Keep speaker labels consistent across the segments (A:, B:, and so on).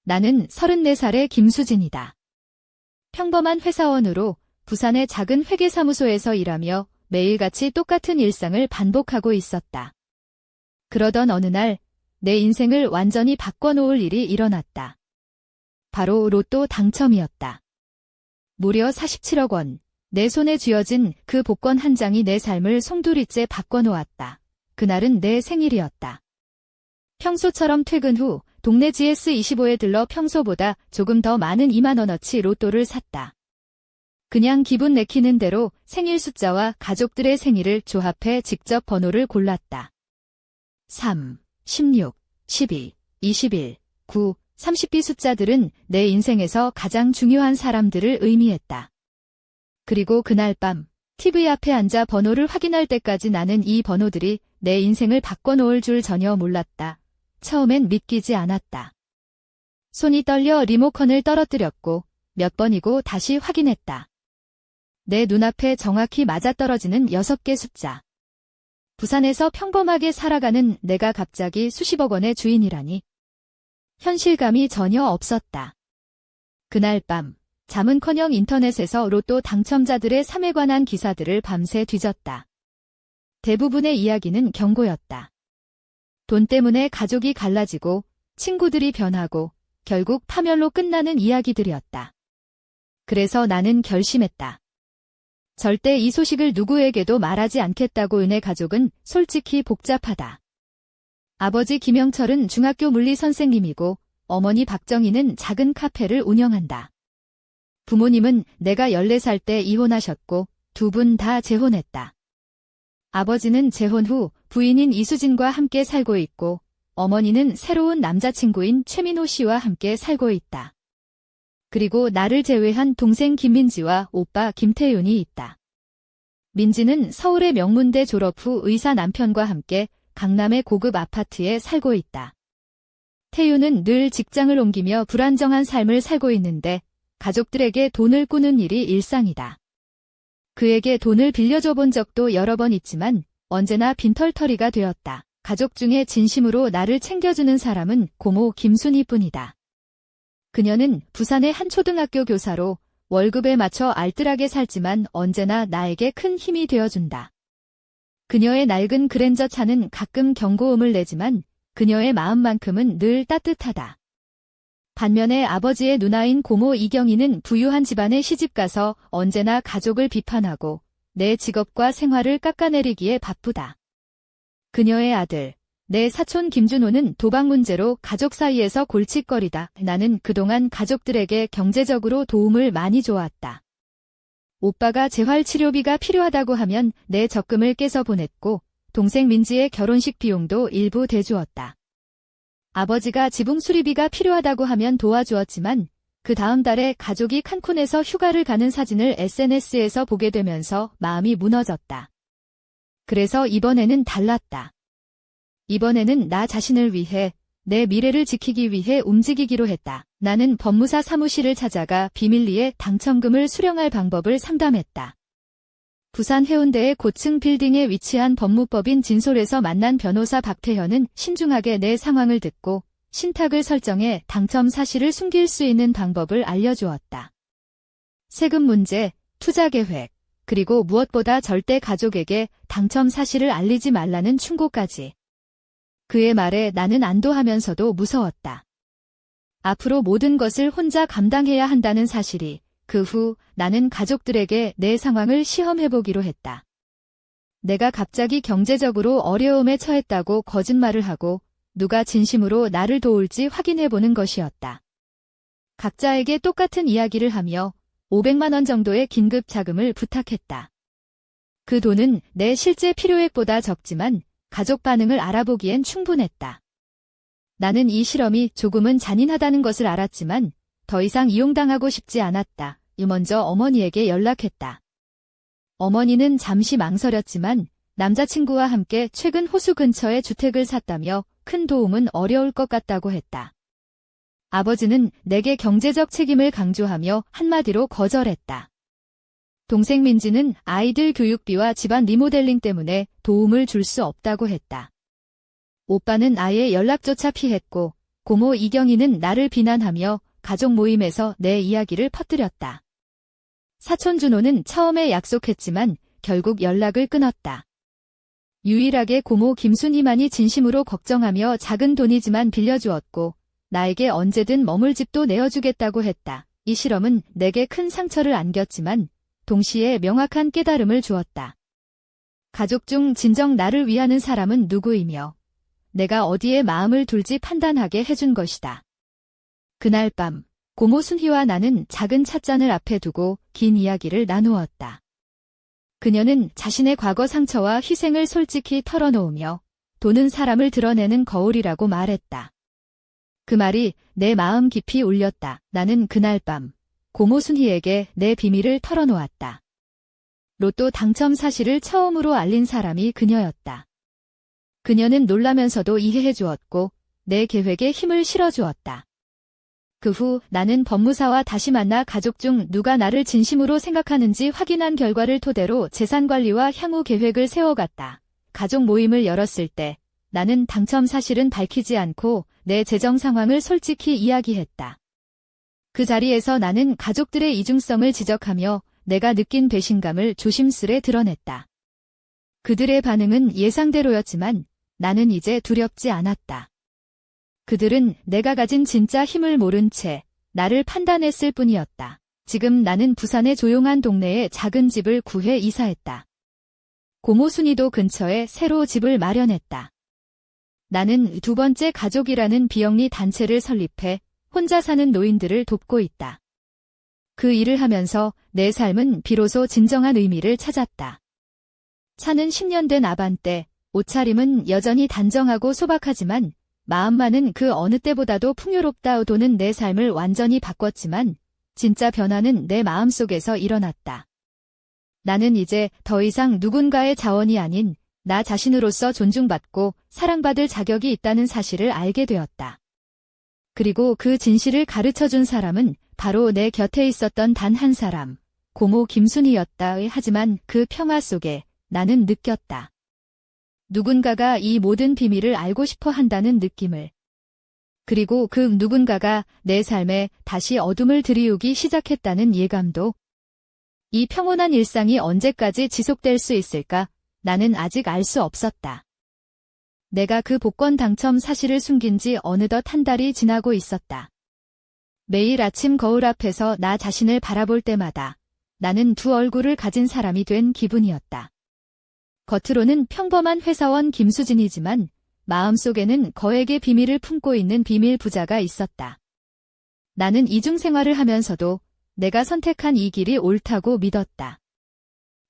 A: 나는 34살의 김수진이다. 평범한 회사원으로 부산의 작은 회계사무소에서 일하며 매일같이 똑같은 일상을 반복하고 있었다. 그러던 어느 날 내 인생을 완전히 바꿔놓을 일이 일어났다. 바로 로또 당첨이었다. 무려 47억 원. 내 손에 쥐어진 그 복권 한 장이 내 삶을 송두리째 바꿔놓았다. 그날은 내 생일이었다. 평소처럼 퇴근 후 동네 GS25에 들러 평소보다 조금 더 많은 2만 원어치 로또를 샀다. 그냥 기분 내키는 대로 생일 숫자와 가족들의 생일을 조합해 직접 번호를 골랐다. 3, 16, 12, 21, 9, 30비 숫자들은 내 인생에서 가장 중요한 사람들을 의미했다. 그리고 그날 밤 TV 앞에 앉아 번호를 확인할 때까지 나는 이 번호들이 내 인생을 바꿔놓을 줄 전혀 몰랐다. 처음엔 믿기지 않았다. 손이 떨려 리모컨을 떨어뜨렸고 몇 번이고 다시 확인했다. 내 눈앞에 정확히 맞아떨어지는 6개 숫자. 부산에서 평범하게 살아가는 내가 갑자기 수십억 원의 주인이라니. 현실감이 전혀 없었다. 그날 밤 잠은커녕 인터넷에서 로또 당첨자들의 삶에 관한 기사들을 밤새 뒤졌다. 대부분의 이야기는 경고였다. 돈 때문에 가족이 갈라지고 친구들이 변하고 결국 파멸로 끝나는 이야기들이었다. 그래서 나는 결심했다. 절대 이 소식을 누구에게도 말하지 않겠다고. 은혜 가족은 솔직히 복잡하다. 아버지 김영철은 중학교 물리 선생님이고 어머니 박정희는 작은 카페를 운영한다. 부모님은 내가 14살 때 이혼하셨고 두 분 다 재혼했다. 아버지는 재혼 후 부인인 이수진과 함께 살고 있고 어머니는 새로운 남자친구인 최민호 씨와 함께 살고 있다. 그리고 나를 제외한 동생 김민지와 오빠 김태윤이 있다. 민지는 서울의 명문대 졸업 후 의사 남편과 함께 강남의 고급 아파트에 살고 있다. 태윤은 늘 직장을 옮기며 불안정한 삶을 살고 있는데 가족들에게 돈을 꾸는 일이 일상이다. 그에게 돈을 빌려줘 본 적도 여러 번 있지만 언제나 빈털터리가 되었다. 가족 중에 진심으로 나를 챙겨주는 사람은 고모 김순희뿐이다. 그녀는 부산의 한 초등학교 교사로 월급에 맞춰 알뜰하게 살지만 언제나 나에게 큰 힘이 되어준다. 그녀의 낡은 그랜저 차는 가끔 경고음을 내지만 그녀의 마음만큼은 늘 따뜻하다. 반면에 아버지의 누나인 고모 이경희는 부유한 집안에 시집가서 언제나 가족을 비판하고 내 직업과 생활을 깎아내리기에 바쁘다. 그녀의 아들, 내 사촌 김준호는 도박 문제로 가족 사이에서 골칫거리다. 나는 그동안 가족들에게 경제적으로 도움을 많이 줘왔다. 오빠가 재활치료비가 필요하다고 하면 내 적금을 깨서 보냈고 동생 민지의 결혼식 비용도 일부 대주었다. 아버지가 지붕 수리비가 필요하다고 하면 도와주었지만 그 다음 달에 가족이 칸쿤에서 휴가를 가는 사진을 SNS에서 보게 되면서 마음이 무너졌다. 그래서 이번에는 달랐다. 이번에는 나 자신을 위해, 내 미래를 지키기 위해 움직이기로 했다. 나는 법무사 사무실을 찾아가 비밀리에 당첨금을 수령할 방법을 상담했다. 부산 해운대의 고층 빌딩에 위치한 법무법인 진솔에서 만난 변호사 박태현은 신중하게 내 상황을 듣고 신탁을 설정해 당첨 사실을 숨길 수 있는 방법을 알려주었다. 세금 문제, 투자 계획, 그리고 무엇보다 절대 가족에게 당첨 사실을 알리지 말라는 충고까지. 그의 말에 나는 안도하면서도 무서웠다. 앞으로 모든 것을 혼자 감당해야 한다는 사실이 그 후 나는 가족들에게 내 상황을 시험해보기로 했다. 내가 갑자기 경제적으로 어려움에 처했다고 거짓말을 하고 누가 진심으로 나를 도울지 확인해보는 것이었다. 각자에게 똑같은 이야기를 하며 500만 원 정도의 긴급 자금을 부탁했다. 그 돈은 내 실제 필요액보다 적지만 가족 반응을 알아보기엔 충분했다. 나는 이 실험이 조금은 잔인하다는 것을 알았지만 더 이상 이용당하고 싶지 않았다. 먼저 어머니에게 연락했다. 어머니는 잠시 망설였지만 남자친구와 함께 최근 호수 근처에 주택을 샀다며 큰 도움은 어려울 것 같다고 했다. 아버지는 내게 경제적 책임을 강조하며 한마디로 거절했다. 동생 민지는 아이들 교육비와 집안 리모델링 때문에 도움을 줄 수 없다고 했다. 오빠는 아예 연락조차 피했고 고모 이경희는 나를 비난하며 가족 모임에서 내 이야기를 퍼뜨렸다. 사촌 준호는 처음에 약속했지만 결국 연락을 끊었다. 유일하게 고모 김순희만이 진심으로 걱정하며 작은 돈이지만 빌려주었고 나에게 언제든 머물 집도 내어주겠다고 했다. 이 실험은 내게 큰 상처를 안겼지만 동시에 명확한 깨달음을 주었다. 가족 중 진정 나를 위하는 사람은 누구이며 내가 어디에 마음을 둘지 판단하게 해준 것이다. 그날 밤 고모 순희와 나는 작은 찻잔을 앞에 두고 긴 이야기를 나누었다. 그녀는 자신의 과거 상처와 희생을 솔직히 털어놓으며 돈은 사람을 드러내는 거울이라고 말했다. 그 말이 내 마음 깊이 울렸다. 나는 그날 밤 고모 순희에게 내 비밀을 털어놓았다. 로또 당첨 사실을 처음으로 알린 사람이 그녀였다. 그녀는 놀라면서도 이해해 주었고 내 계획에 힘을 실어주었다. 그 후 나는 법무사와 다시 만나 가족 중 누가 나를 진심으로 생각하는지 확인한 결과를 토대로 재산관리와 향후 계획을 세워갔다. 가족 모임을 열었을 때 나는 당첨 사실은 밝히지 않고 내 재정 상황을 솔직히 이야기했다. 그 자리에서 나는 가족들의 이중성을 지적하며 내가 느낀 배신감을 조심스레 드러냈다. 그들의 반응은 예상대로였지만 나는 이제 두렵지 않았다. 그들은 내가 가진 진짜 힘을 모른 채 나를 판단했을 뿐이었다. 지금 나는 부산의 조용한 동네에 작은 집을 구해 이사했다. 고모 순이도 근처에 새로 집을 마련했다. 나는 두 번째 가족이라는 비영리 단체를 설립해 혼자 사는 노인들을 돕고 있다. 그 일을 하면서 내 삶은 비로소 진정한 의미를 찾았다. 차는 10년 된 아반떼, 옷차림은 여전히 단정하고 소박하지만 마음만은 그 어느 때보다도 풍요롭다. 돈은 내 삶을 완전히 바꿨지만 진짜 변화는 내 마음속에서 일어났다. 나는 이제 더 이상 누군가의 자원이 아닌 나 자신으로서 존중받고 사랑받을 자격이 있다는 사실을 알게 되었다. 그리고 그 진실을 가르쳐준 사람은 바로 내 곁에 있었던 단 한 사람, 고모 김순희였다. 하지만 그 평화 속에 나는 느꼈다. 누군가가 이 모든 비밀을 알고 싶어 한다는 느낌을. 그리고 그 누군가가 내 삶에 다시 어둠을 들이우기 시작했다는 예감도. 이 평온한 일상이 언제까지 지속될 수 있을까? 나는 아직 알 수 없었다. 내가 그 복권 당첨 사실을 숨긴 지 어느덧 한 달이 지나고 있었다. 매일 아침 거울 앞에서 나 자신을 바라볼 때마다 나는 두 얼굴을 가진 사람이 된 기분이었다. 겉으로는 평범한 회사원 김수진이지만 마음속에는 거액의 비밀을 품고 있는 비밀 부자가 있었다. 나는 이중생활을 하면서도 내가 선택한 이 길이 옳다고 믿었다.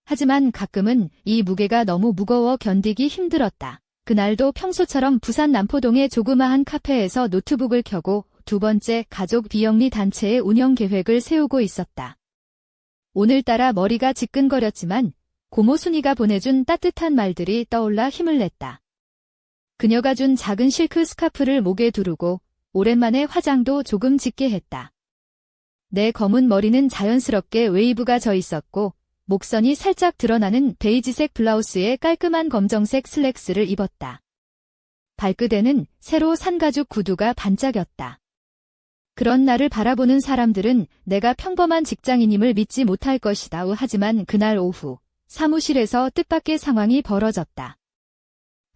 A: 하지만 가끔은 이 무게가 너무 무거워 견디기 힘들었다. 그날도 평소처럼 부산 남포동의 조그마한 카페에서 노트북을 켜고 두 번째 가족 비영리 단체의 운영 계획을 세우고 있었다. 오늘따라 머리가 지끈거렸지만 고모 순이가 보내준 따뜻한 말들이 떠올라 힘을 냈다. 그녀가 준 작은 실크 스카프를 목에 두르고 오랜만에 화장도 조금 짙게 했다. 내 검은 머리는 자연스럽게 웨이브가 져 있었고 목선이 살짝 드러나는 베이지색 블라우스에 깔끔한 검정색 슬랙스를 입었다. 발끝에는 새로 산 가죽 구두가 반짝였다. 그런 나를 바라보는 사람들은 내가 평범한 직장인임을 믿지 못할 것이다. 하지만 그날 오후 사무실에서 뜻밖의 상황이 벌어졌다.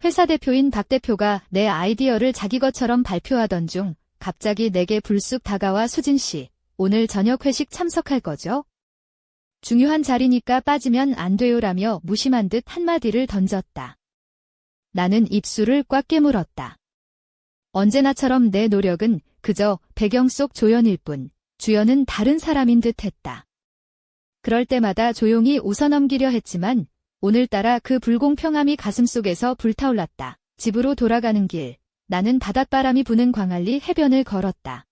A: 회사 대표인 박 대표가 내 아이디어를 자기 것처럼 발표하던 중 갑자기 내게 불쑥 다가와 수진 씨, 오늘 저녁 회식 참석할 거죠? 중요한 자리니까 빠지면 안 돼요라며 무심한 듯 한마디를 던졌다. 나는 입술을 꽉 깨물었다. 언제나처럼 내 노력은 그저 배경 속 조연일 뿐, 주연은 다른 사람인 듯 했다. 그럴 때마다 조용히 웃어넘기려 했지만 오늘따라 그 불공평함이 가슴속에서 불타올랐다. 집으로 돌아가는 길, 나는 바닷바람이 부는 광안리 해변을 걸었다.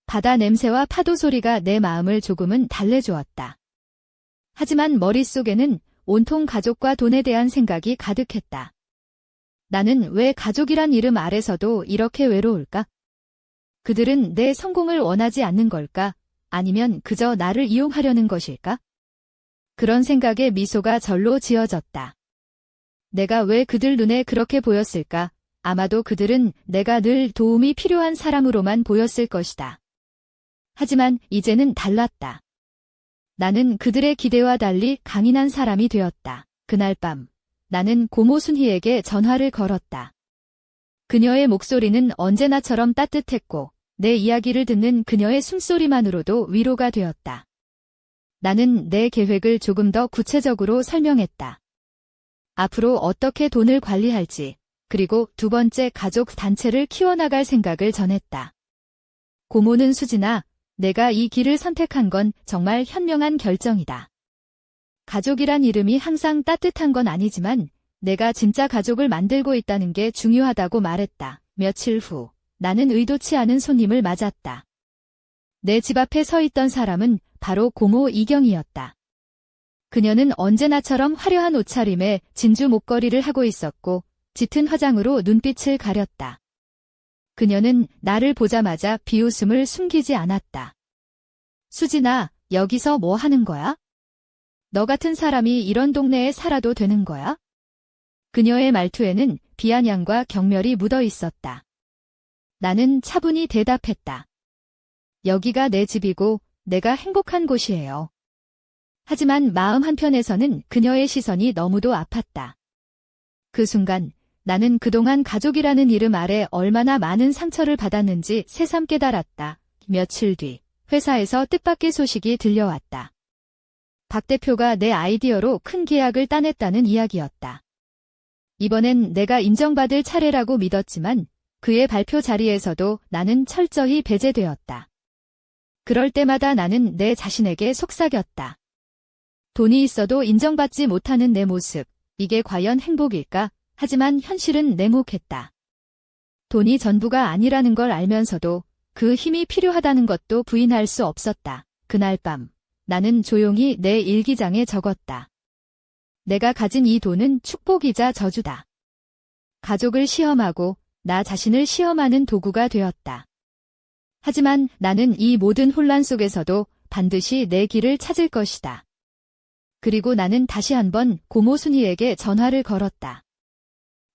A: 바다 냄새와 파도 소리가 내 마음을 조금은 달래주었다. 하지만 머릿속에는 온통 가족과 돈에 대한 생각이 가득했다. 나는 왜 가족이란 이름 아래서도 이렇게 외로울까? 그들은 내 성공을 원하지 않는 걸까? 아니면 그저 나를 이용하려는 것일까? 그런 생각에 미소가 절로 지어졌다. 내가 왜 그들 눈에 그렇게 보였을까? 아마도 그들은 내가 늘 도움이 필요한 사람으로만 보였을 것이다. 하지만 이제는 달랐다. 나는 그들의 기대와 달리 강인한 사람이 되었다. 그날 밤, 나는 고모 순희에게 전화를 걸었다. 그녀의 목소리는 언제나처럼 따뜻했고, 내 이야기를 듣는 그녀의 숨소리만으로도 위로가 되었다. 나는 내 계획을 조금 더 구체적으로 설명했다. 앞으로 어떻게 돈을 관리할지, 그리고 두 번째 가족 단체를 키워나갈 생각을 전했다. 고모는 수진아, 내가 이 길을 선택한 건 정말 현명한 결정이다. 가족이란 이름이 항상 따뜻한 건 아니지만 내가 진짜 가족을 만들고 있다는 게 중요하다고 말했다. 며칠 후 나는 의도치 않은 손님을 맞았다. 내 집 앞에 서 있던 사람은 바로 고모 이경이었다. 그녀는 언제나처럼 화려한 옷차림에 진주 목걸이를 하고 있었고 짙은 화장으로 눈빛을 가렸다. 그녀는 나를 보자마자 비웃음을 숨기지 않았다. 수진아, 여기서 뭐 하는 거야? 너 같은 사람이 이런 동네에 살아도 되는 거야? 그녀의 말투에는 비아냥과 경멸이 묻어 있었다. 나는 차분히 대답했다. 여기가 내 집이고 내가 행복한 곳이에요. 하지만 마음 한편에서는 그녀의 시선이 너무도 아팠다. 그 순간 나는 그동안 가족이라는 이름 아래 얼마나 많은 상처를 받았는지 새삼 깨달았다. 며칠 뒤 회사에서 뜻밖의 소식이 들려왔다. 박 대표가 내 아이디어로 큰 계약을 따냈다는 이야기였다. 이번엔 내가 인정받을 차례라고 믿었지만 그의 발표 자리에서도 나는 철저히 배제되었다. 그럴 때마다 나는 내 자신에게 속삭였다. 돈이 있어도 인정받지 못하는 내 모습, 이게 과연 행복일까? 하지만 현실은 냉혹했다. 돈이 전부가 아니라는 걸 알면서도 그 힘이 필요하다는 것도 부인할 수 없었다. 그날 밤, 나는 조용히 내 일기장에 적었다. 내가 가진 이 돈은 축복이자 저주다. 가족을 시험하고 나 자신을 시험하는 도구가 되었다. 하지만 나는 이 모든 혼란 속에서도 반드시 내 길을 찾을 것이다. 그리고 나는 다시 한번 고모 순희에게 전화를 걸었다.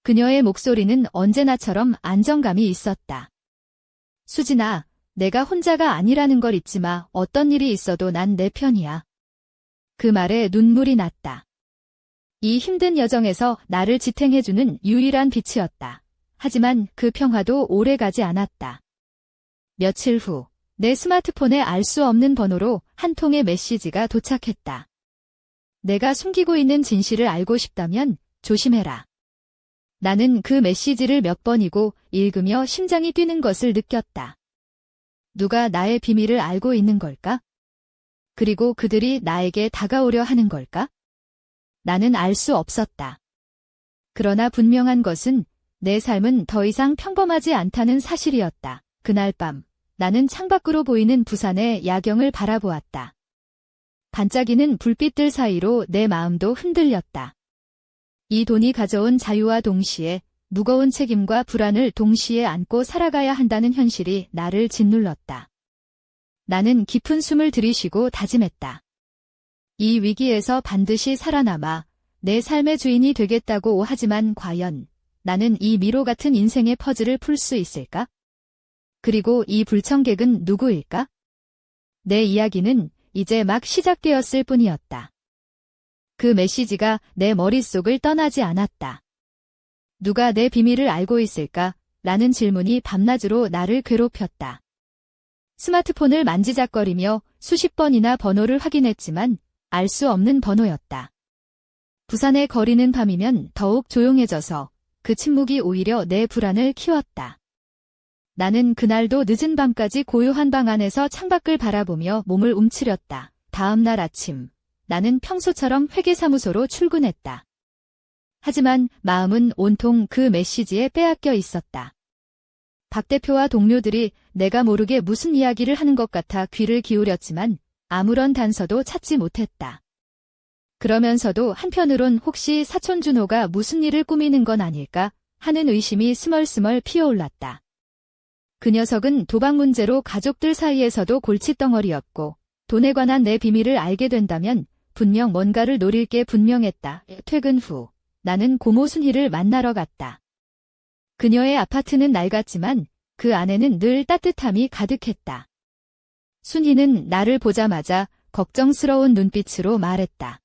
A: 그녀의 목소리는 언제나처럼 안정감이 있었다. 수진아, 내가 혼자가 아니라는 걸 잊지 마. 어떤 일이 있어도 난 내 편이야. 그 말에 눈물이 났다. 이 힘든 여정에서 나를 지탱해주는 유일한 빛이었다. 하지만 그 평화도 오래가지 않았다. 며칠 후, 내 스마트폰에 알 수 없는 번호로 한 통의 메시지가 도착했다. 내가 숨기고 있는 진실을 알고 싶다면 조심해라. 나는 그 메시지를 몇 번이고 읽으며 심장이 뛰는 것을 느꼈다. 누가 나의 비밀을 알고 있는 걸까? 그리고 그들이 나에게 다가오려 하는 걸까? 나는 알 수 없었다. 그러나 분명한 것은 내 삶은 더 이상 평범하지 않다는 사실이었다. 그날 밤, 나는 창밖으로 보이는 부산의 야경을 바라보았다. 반짝이는 불빛들 사이로 내 마음도 흔들렸다. 이 돈이 가져온 자유와 동시에 무거운 책임과 불안을 동시에 안고 살아가야 한다는 현실이 나를 짓눌렀다. 나는 깊은 숨을 들이쉬고 다짐했다. 이 위기에서 반드시 살아남아 내 삶의 주인이 되겠다고. 하지만 과연 나는 이 미로 같은 인생의 퍼즐을 풀 수 있을까? 그리고 이 불청객은 누구일까? 내 이야기는 이제 막 시작되었을 뿐이었다. 그 메시지가 내 머릿속을 떠나지 않았다. 누가 내 비밀을 알고 있을까? 라는 질문이 밤낮으로 나를 괴롭혔다. 스마트폰을 만지작거리며 수십 번이나 번호를 확인했지만 알 수 없는 번호였다. 부산의 거리는 밤이면 더욱 조용해져서 그 침묵이 오히려 내 불안을 키웠다. 나는 그날도 늦은 밤까지 고요한 방 안에서 창밖을 바라보며 몸을 움츠렸다. 다음 날 아침, 나는 평소처럼 회계사무소로 출근했다. 하지만 마음은 온통 그 메시지에 빼앗겨 있었다. 박 대표와 동료들이 내가 모르게 무슨 이야기를 하는 것 같아 귀를 기울였지만 아무런 단서도 찾지 못했다. 그러면서도 한편으론 혹시 사촌 준호가 무슨 일을 꾸미는 건 아닐까 하는 의심이 스멀스멀 피어올랐다. 그 녀석은 도박 문제로 가족들 사이에서도 골칫덩어리였고 돈에 관한 내 비밀을 알게 된다면 분명 뭔가를 노릴 게 분명했다. 퇴근 후 나는 고모 순희를 만나러 갔다. 그녀의 아파트는 낡았지만 그 안에는 늘 따뜻함이 가득했다. 순희는 나를 보자마자 걱정스러운 눈빛으로 말했다.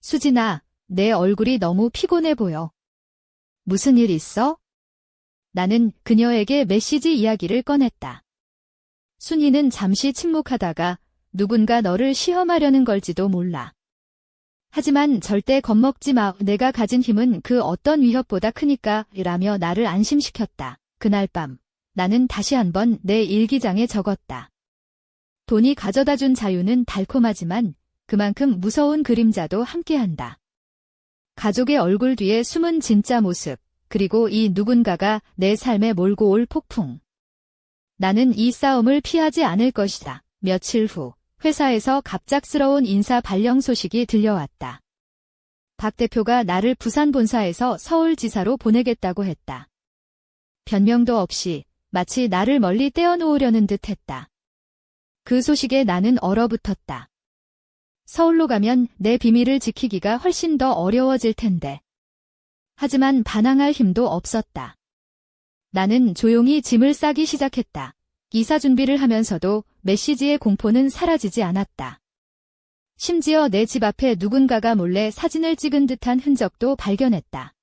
A: 수진아, 내 얼굴이 너무 피곤해 보여. 무슨 일 있어? 나는 그녀에게 메시지 이야기를 꺼냈다. 순희는 잠시 침묵하다가 누군가 너를 시험하려는 걸지도 몰라. 하지만 절대 겁먹지 마. 내가 가진 힘은 그 어떤 위협보다 크니까 라며 나를 안심시켰다. 그날 밤 나는 다시 한번 내 일기장에 적었다. 돈이 가져다준 자유는 달콤하지만 그만큼 무서운 그림자도 함께한다. 가족의 얼굴 뒤에 숨은 진짜 모습, 그리고 이 누군가가 내 삶에 몰고 올 폭풍. 나는 이 싸움을 피하지 않을 것이다. 며칠 후 회사에서 갑작스러운 인사 발령 소식이 들려왔다. 박 대표가 나를 부산 본사에서 서울지사로 보내겠다고 했다. 변명도 없이 마치 나를 멀리 떼어놓으려는 듯 했다. 그 소식에 나는 얼어붙었다. 서울로 가면 내 비밀을 지키기가 훨씬 더 어려워질 텐데. 하지만 반항할 힘도 없었다. 나는 조용히 짐을 싸기 시작했다. 이사 준비를 하면서도 메시지의 공포는 사라지지 않았다. 심지어 내 집 앞에 누군가가 몰래 사진을 찍은 듯한 흔적도 발견했다.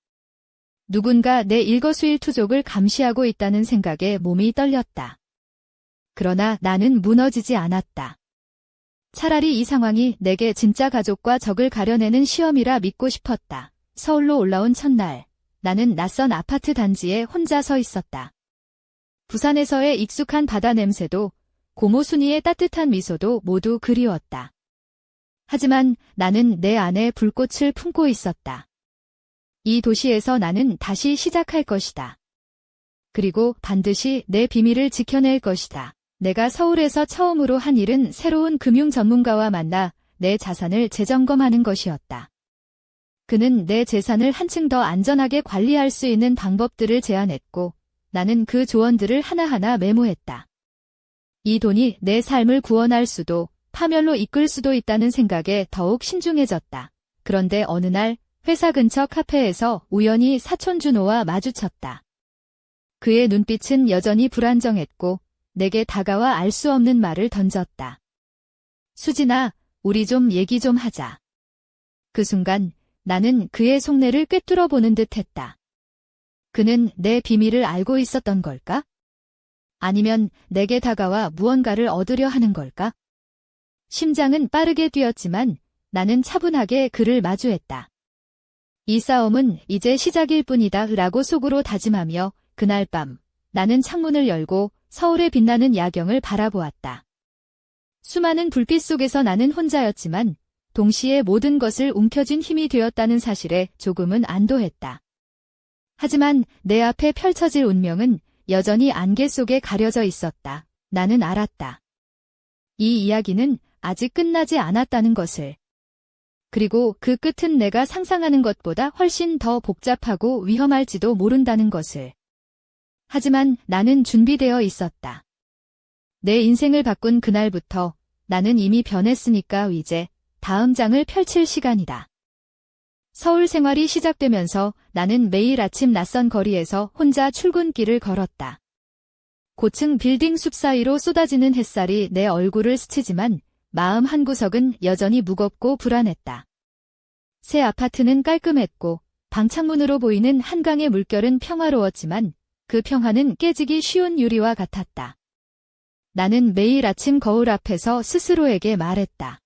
A: 누군가 내 일거수일투족을 감시하고 있다는 생각에 몸이 떨렸다. 그러나 나는 무너지지 않았다. 차라리 이 상황이 내게 진짜 가족과 적을 가려내는 시험이라 믿고 싶었다. 서울로 올라온 첫날, 나는 낯선 아파트 단지에 혼자 서 있었다. 부산에서의 익숙한 바다 냄새도 고모 순이의 따뜻한 미소도 모두 그리웠다. 하지만 나는 내 안에 불꽃을 품고 있었다. 이 도시에서 나는 다시 시작할 것이다. 그리고 반드시 내 비밀을 지켜낼 것이다. 내가 서울에서 처음으로 한 일은 새로운 금융 전문가와 만나 내 자산을 재점검하는 것이었다. 그는 내 재산을 한층 더 안전하게 관리할 수 있는 방법들을 제안했고 나는 그 조언들을 하나하나 메모했다. 이 돈이 내 삶을 구원할 수도 파멸로 이끌 수도 있다는 생각에 더욱 신중해졌다. 그런데 어느 날 회사 근처 카페에서 우연히 사촌 준호와 마주쳤다. 그의 눈빛은 여전히 불안정했고 내게 다가와 알 수 없는 말을 던졌다. 수진아, 우리 좀 얘기 좀 하자. 그 순간 나는 그의 속내를 꿰뚫어 보는 듯 했다. 그는 내 비밀을 알고 있었던 걸까? 아니면 내게 다가와 무언가를 얻으려 하는 걸까? 심장은 빠르게 뛰었지만 나는 차분하게 그를 마주했다. 이 싸움은 이제 시작일 뿐이다 라고 속으로 다짐하며 그날 밤 나는 창문을 열고 서울의 빛나는 야경을 바라보았다. 수많은 불빛 속에서 나는 혼자였지만 동시에 모든 것을 움켜쥔 힘이 되었다는 사실에 조금은 안도했다. 하지만 내 앞에 펼쳐질 운명은 여전히 안개 속에 가려져 있었다. 나는 알았다. 이 이야기는 아직 끝나지 않았다는 것을. 그리고 그 끝은 내가 상상하는 것보다 훨씬 더 복잡하고 위험할지도 모른다는 것을. 하지만 나는 준비되어 있었다. 내 인생을 바꾼 그날부터 나는 이미 변했으니까 이제 다음 장을 펼칠 시간이다. 서울 생활이 시작되면서 나는 매일 아침 낯선 거리에서 혼자 출근길을 걸었다. 고층 빌딩 숲 사이로 쏟아지는 햇살이 내 얼굴을 스치지만 마음 한구석은 여전히 무겁고 불안했다. 새 아파트는 깔끔했고 방창문으로 보이는 한강의 물결은 평화로웠지만 그 평화는 깨지기 쉬운 유리와 같았다. 나는 매일 아침 거울 앞에서 스스로에게 말했다.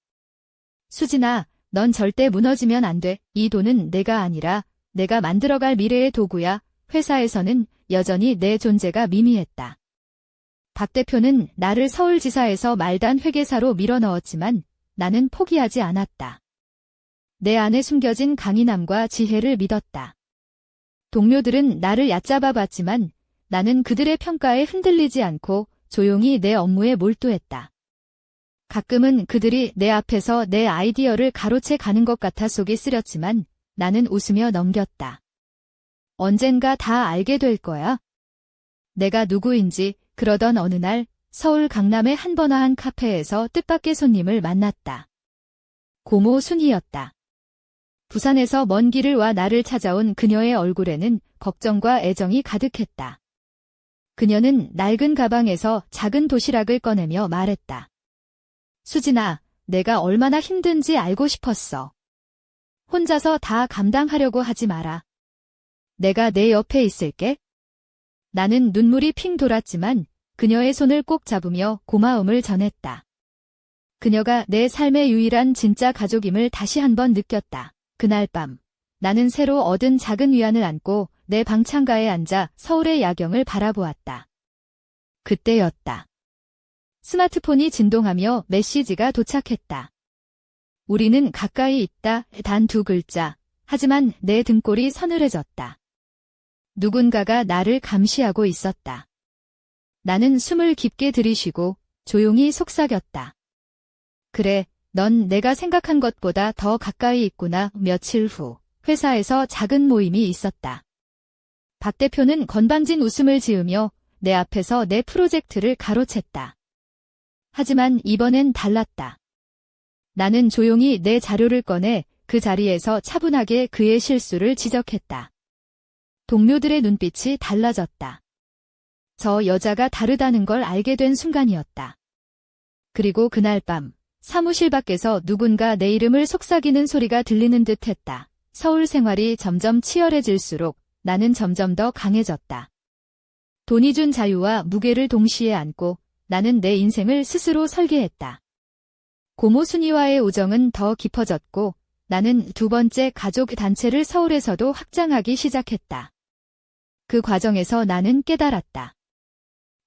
A: 수진아, 넌 절대 무너지면 안 돼. 이 돈은 내가 아니라 내가 만들어갈 미래의 도구야. 회사에서는 여전히 내 존재가 미미했다. 박 대표는 나를 서울지사에서 말단 회계사로 밀어넣었지만 나는 포기하지 않았다. 내 안에 숨겨진 강인함과 지혜를 믿었다. 동료들은 나를 얕잡아 봤지만 나는 그들의 평가에 흔들리지 않고 조용히 내 업무에 몰두했다. 가끔은 그들이 내 앞에서 내 아이디어를 가로채 가는 것 같아 속이 쓰렸지만 나는 웃으며 넘겼다. 언젠가 다 알게 될 거야. 내가 누구인지. 그러던 어느 날 서울 강남의 한 번화한 카페에서 뜻밖의 손님을 만났다. 고모 순이었다. 부산에서 먼 길을 와 나를 찾아온 그녀의 얼굴에는 걱정과 애정이 가득했다. 그녀는 낡은 가방에서 작은 도시락을 꺼내며 말했다. 수진아, 내가 얼마나 힘든지 알고 싶었어. 혼자서 다 감당하려고 하지 마라. 내가 내 옆에 있을게. 나는 눈물이 핑 돌았지만 그녀의 손을 꼭 잡으며 고마움을 전했다. 그녀가 내 삶의 유일한 진짜 가족임을 다시 한번 느꼈다. 그날 밤, 나는 새로 얻은 작은 위안을 안고 내 방 창가에 앉아 서울의 야경을 바라보았다. 그때였다. 스마트폰이 진동하며 메시지가 도착했다. 우리는 가까이 있다. 단 2글자. 하지만 내 등골이 서늘해졌다. 누군가가 나를 감시하고 있었다. 나는 숨을 깊게 들이쉬고 조용히 속삭였다. 그래, 넌 내가 생각한 것보다 더 가까이 있구나. 며칠 후, 회사에서 작은 모임이 있었다. 박 대표는 건방진 웃음을 지으며 내 앞에서 내 프로젝트를 가로챘다. 하지만 이번엔 달랐다. 나는 조용히 내 자료를 꺼내 그 자리에서 차분하게 그의 실수를 지적했다. 동료들의 눈빛이 달라졌다. 저 여자가 다르다는 걸 알게 된 순간이었다. 그리고 그날 밤, 사무실 밖에서 누군가 내 이름을 속삭이는 소리가 들리는 듯 했다. 서울 생활이 점점 치열해질수록 나는 점점 더 강해졌다. 돈이 준 자유와 무게를 동시에 안고 나는 내 인생을 스스로 설계했다. 고모 순이와의 우정은 더 깊어졌고 나는 2번째 가족 단체를 서울에서도 확장하기 시작했다. 그 과정에서 나는 깨달았다.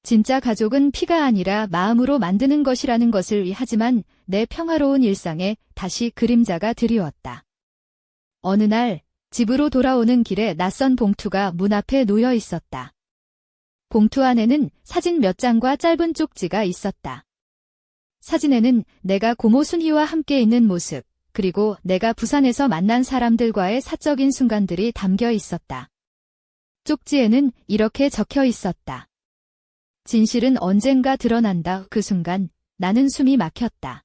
A: 진짜 가족은 피가 아니라 마음으로 만드는 것이라는 것을. 하지만 내 평화로운 일상에 다시 그림자가 드리웠다. 어느 날 집으로 돌아오는 길에 낯선 봉투가 문 앞에 놓여 있었다. 봉투 안에는 사진 몇 장과 짧은 쪽지가 있었다. 사진에는 내가 고모 순희와 함께 있는 모습, 그리고 내가 부산에서 만난 사람들과의 사적인 순간들이 담겨 있었다. 쪽지에는 이렇게 적혀 있었다. 진실은 언젠가 드러난다. 그 순간 나는 숨이 막혔다.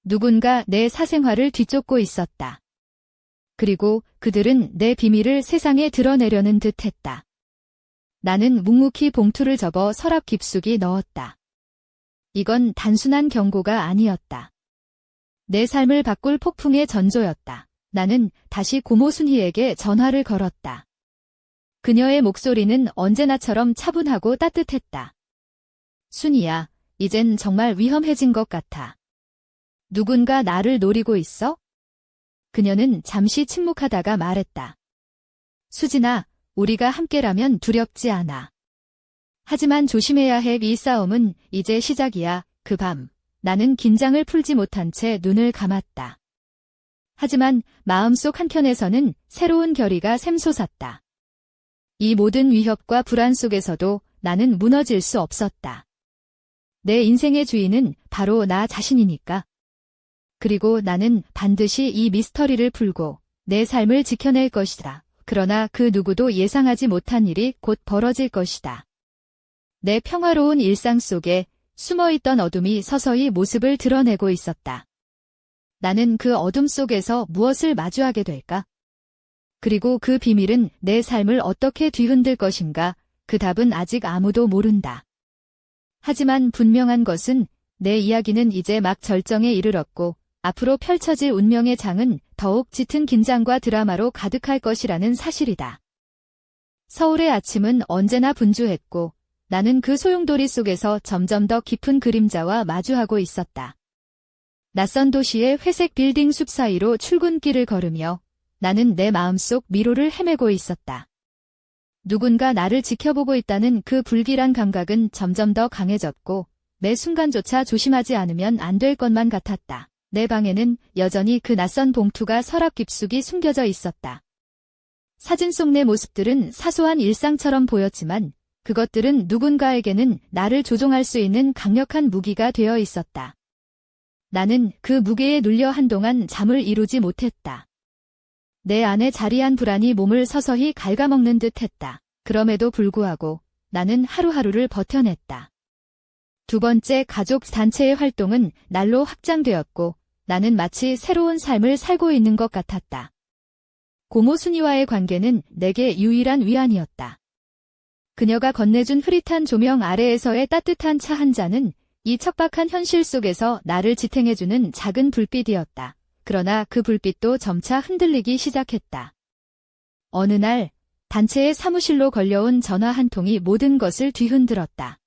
A: 누군가 내 사생활을 뒤쫓고 있었다. 그리고 그들은 내 비밀을 세상에 드러내려는 듯 했다. 나는 묵묵히 봉투를 접어 서랍 깊숙이 넣었다. 이건 단순한 경고가 아니었다. 내 삶을 바꿀 폭풍의 전조였다. 나는 다시 고모 순희에게 전화를 걸었다. 그녀의 목소리는 언제나처럼 차분하고 따뜻했다. 순희야, 이젠 정말 위험해진 것 같아. 누군가 나를 노리고 있어? 그녀는 잠시 침묵하다가 말했다. 수진아, 우리가 함께라면 두렵지 않아. 하지만 조심해야 해. 이 싸움은 이제 시작이야. 그 밤, 나는 긴장을 풀지 못한 채 눈을 감았다. 하지만 마음속 한켠에서는 새로운 결의가 샘솟았다. 이 모든 위협과 불안 속에서도 나는 무너질 수 없었다. 내 인생의 주인은 바로 나 자신이니까. 그리고 나는 반드시 이 미스터리를 풀고 내 삶을 지켜낼 것이다. 그러나 그 누구도 예상하지 못한 일이 곧 벌어질 것이다. 내 평화로운 일상 속에 숨어있던 어둠이 서서히 모습을 드러내고 있었다. 나는 그 어둠 속에서 무엇을 마주하게 될까? 그리고 그 비밀은 내 삶을 어떻게 뒤흔들 것인가? 그 답은 아직 아무도 모른다. 하지만 분명한 것은 내 이야기는 이제 막 절정에 이르렀고 앞으로 펼쳐질 운명의 장은 더욱 짙은 긴장과 드라마로 가득할 것이라는 사실이다. 서울의 아침은 언제나 분주했고 나는 그 소용돌이 속에서 점점 더 깊은 그림자와 마주하고 있었다. 낯선 도시의 회색 빌딩 숲 사이로 출근길을 걸으며 나는 내 마음속 미로를 헤매고 있었다. 누군가 나를 지켜보고 있다는 그 불길한 감각은 점점 더 강해졌고 매 순간조차 조심하지 않으면 안 될 것만 같았다. 내 방에는 여전히 그 낯선 봉투가 서랍 깊숙이 숨겨져 있었다. 사진 속 내 모습들은 사소한 일상처럼 보였지만 그것들은 누군가에게는 나를 조종할 수 있는 강력한 무기가 되어 있었다. 나는 그 무게에 눌려 한동안 잠을 이루지 못했다. 내 안에 자리한 불안이 몸을 서서히 갉아먹는 듯 했다. 그럼에도 불구하고 나는 하루하루를 버텨냈다. 2번째 가족 단체의 활동은 날로 확장되었고 나는 마치 새로운 삶을 살고 있는 것 같았다. 고모 순이와의 관계는 내게 유일한 위안이었다. 그녀가 건네준 흐릿한 조명 아래에서의 따뜻한 차 한 잔은 이 척박한 현실 속에서 나를 지탱해주는 작은 불빛이었다. 그러나 그 불빛도 점차 흔들리기 시작했다. 어느 날 단체의 사무실로 걸려온 전화 한 통이 모든 것을 뒤흔들었다.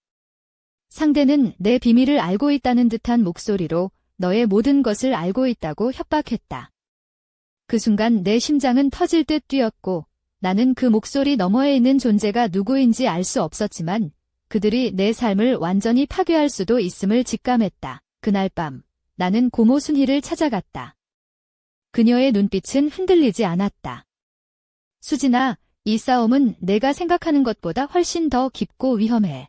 A: 상대는 내 비밀을 알고 있다는 듯한 목소리로 너의 모든 것을 알고 있다고 협박했다. 그 순간 내 심장은 터질 듯 뛰었고 나는 그 목소리 너머에 있는 존재가 누구인지 알 수 없었지만 그들이 내 삶을 완전히 파괴할 수도 있음을 직감했다. 그날 밤 나는 고모 순희를 찾아갔다. 그녀의 눈빛은 흔들리지 않았다. 수진아, 이 싸움은 내가 생각하는 것보다 훨씬 더 깊고 위험해.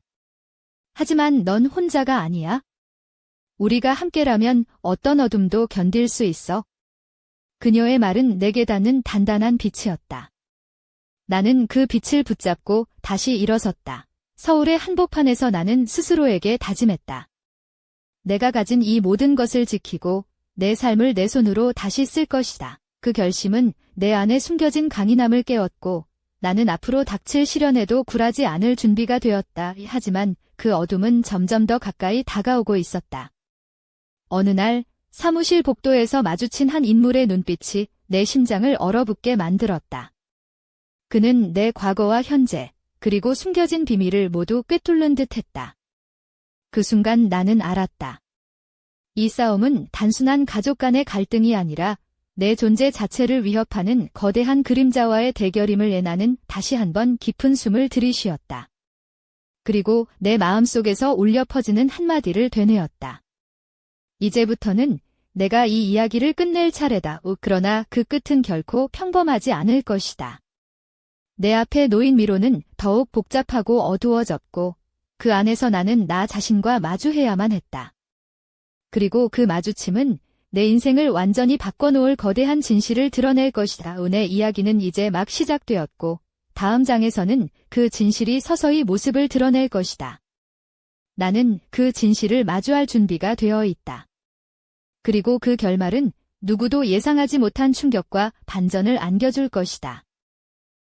A: 하지만 넌 혼자가 아니야. 우리가 함께라면 어떤 어둠도 견딜 수 있어. 그녀의 말은 내게 닿는 단단한 빛이었다. 나는 그 빛을 붙잡고 다시 일어섰다. 서울의 한복판에서 나는 스스로에게 다짐했다. 내가 가진 이 모든 것을 지키고 내 삶을 내 손으로 다시 쓸 것이다. 그 결심은 내 안에 숨겨진 강인함을 깨웠고 나는 앞으로 닥칠 시련에도 굴하지 않을 준비가 되었다. 하지만 그 어둠은 점점 더 가까이 다가오고 있었다. 어느 날 사무실 복도에서 마주친 한 인물의 눈빛이 내 심장을 얼어붙게 만들었다. 그는 내 과거와 현재, 그리고 숨겨진 비밀을 모두 꿰뚫는 듯 했다. 그 순간 나는 알았다. 이 싸움은 단순한 가족 간의 갈등이 아니라 내 존재 자체를 위협하는 거대한 그림자와의 대결임을 나는 다시 한번 깊은 숨을 들이쉬었다. 그리고 내 마음속에서 울려 퍼지는 한마디를 되뇌었다. 이제부터는 내가 이 이야기를 끝낼 차례다. 그러나 그 끝은 결코 평범하지 않을 것이다. 내 앞에 놓인 미로는 더욱 복잡하고 어두워졌고 그 안에서 나는 나 자신과 마주해야만 했다. 그리고 그 마주침은 내 인생을 완전히 바꿔놓을 거대한 진실을 드러낼 것이다. 오늘 이야기는 이제 막 시작되었고 다음 장에서는 그 진실이 서서히 모습을 드러낼 것이다. 나는 그 진실을 마주할 준비가 되어 있다. 그리고 그 결말은 누구도 예상하지 못한 충격과 반전을 안겨줄 것이다.